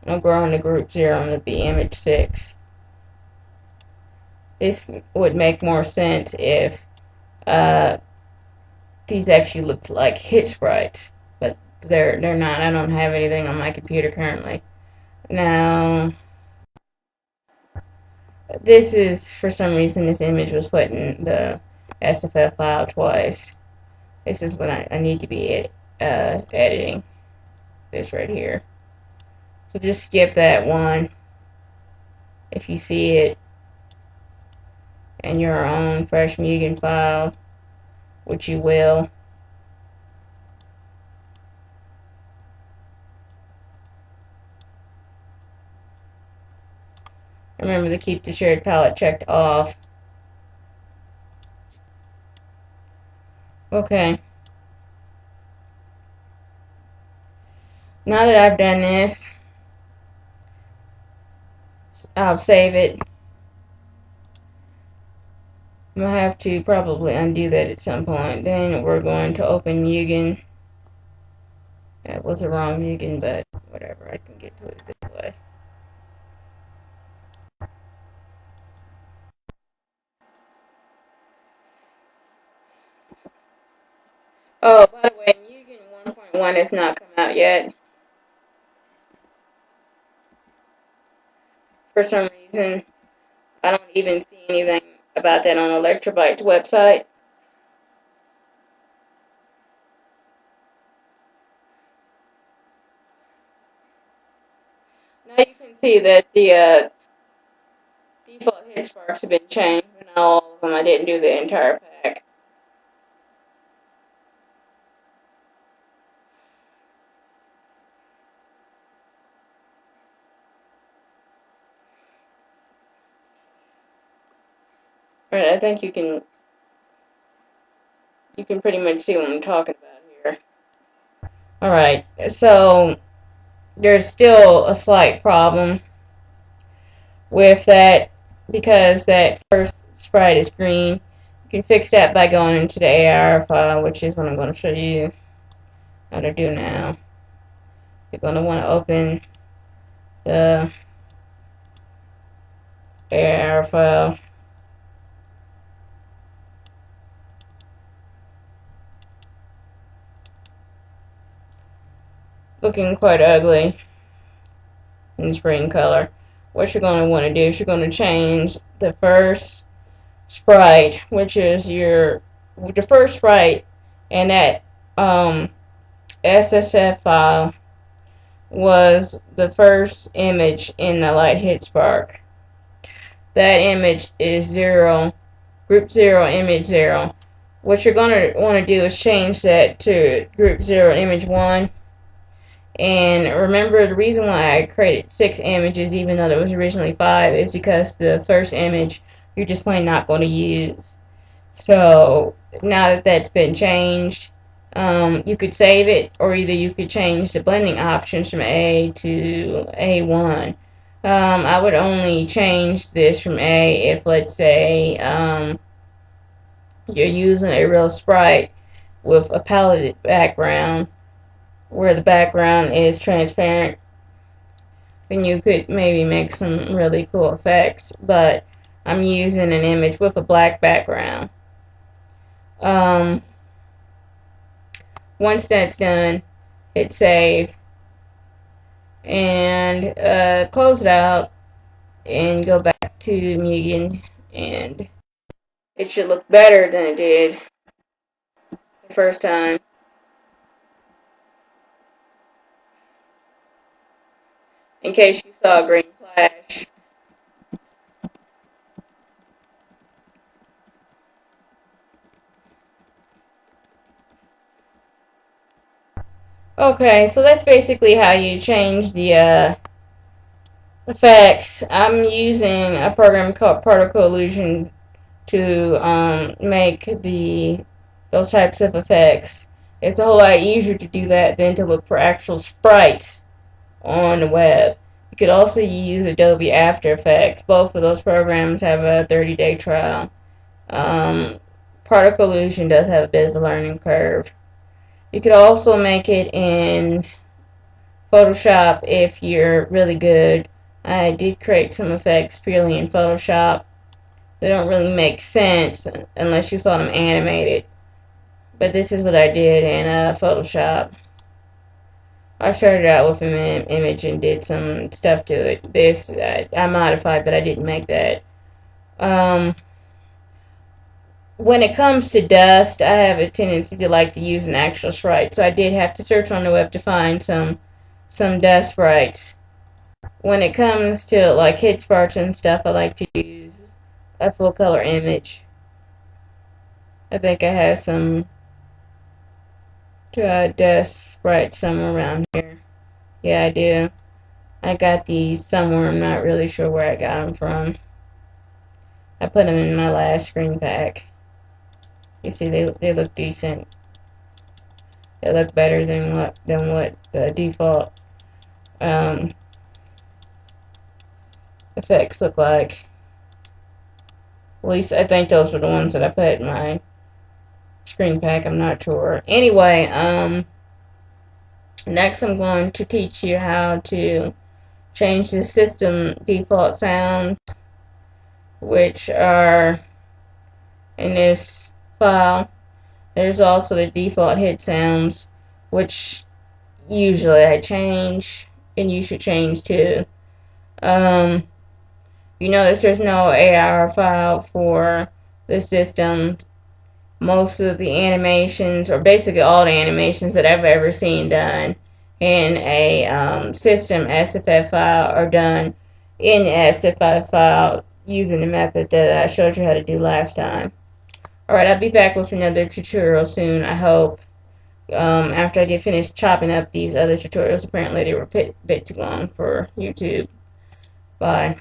I'm going to group 0. I'm going to be image 6. This would make more sense if these actually looked like hit sprites, but they're not. I don't have anything on my computer currently. Now, this is, for some reason, this image was put in the SFF file twice. This is what I need to be editing. This right here. So just skip that one if you see it in your own fresh Mugen file, which you will. Remember to keep the shared palette checked off. Okay. Now that I've done this, I'll save it. I'm going to have to probably undo that at some point. Then we're going to open Mugen. That was the wrong Mugen, but whatever. I can get to it this way. Oh, by the way, Mugen 1.1 has not come out yet. For some reason, I don't even see anything about that on Electrobyte's website. Now you can see that the default hitsparks have been changed, but not all of them. I didn't do the entire pack. Right, I think you can pretty much see what I'm talking about here. Alright, so there's still a slight problem with that because that first sprite is green. You can fix that by going into the AR file, which is what I'm going to show you how to do now. You're going to want to open the AR file. Looking quite ugly in this green color. What you're going to want to do is you're going to change the first sprite, which is the first sprite, and that SSF file was the first image in the light hitspark. That image is 0, group 0, image 0. What you're going to want to do is change that to group 0, image 1. And remember, the reason why I created 6 images, even though there was originally 5, is because the first image you're just plain not going to use. So now that that's been changed, you could save it, or either you could change the blending options from A to A1. I would only change this from A if, let's say, you're using a real sprite with a paletted background, where the background is transparent, then you could maybe make some really cool effects. But I'm using an image with a black background. Once that's done, hit save and close it out and go back to Mugen, and it should look better than it did the first time. In case you saw a green flash. Okay, so that's basically how you change the effects. I'm using a program called Particle Illusion to make those types of effects. It's a whole lot easier to do that than to look for actual sprites on the web. You could also use Adobe After Effects. Both of those programs have a 30-day trial. Particle Illusion does have a bit of a learning curve. You could also make it in Photoshop if you're really good. I did create some effects purely in Photoshop. They don't really make sense unless you saw them animated. But this is what I did in Photoshop. I started out with an image and did some stuff to it. This I modified, but I didn't make that. When it comes to dust, I have a tendency to like to use an actual sprite, so I did have to search on the web to find some dust sprites. When it comes to like hitsparks and stuff, I like to use a full color image. I think I have some dust sprites somewhere around here. Yeah, I do. I got these somewhere. I'm not really sure where I got them from. I put them in my last screen pack. You see, they look decent. They look better than what the default effects look like. At least I think those were the ones that I put in my screen pack. I'm not sure. Anyway, next I'm going to teach you how to change the system default sounds, which are in this file. There's also the default hit sounds, which usually I change, and you should change too. You notice there's no AR file for the system. Most of the animations, or basically all the animations that I've ever seen done in a system SFF file, are done in the SFF file using the method that I showed you how to do last time. Alright, I'll be back with another tutorial soon, I hope. After I get finished chopping up these other tutorials. Apparently they were a bit too long for YouTube. Bye.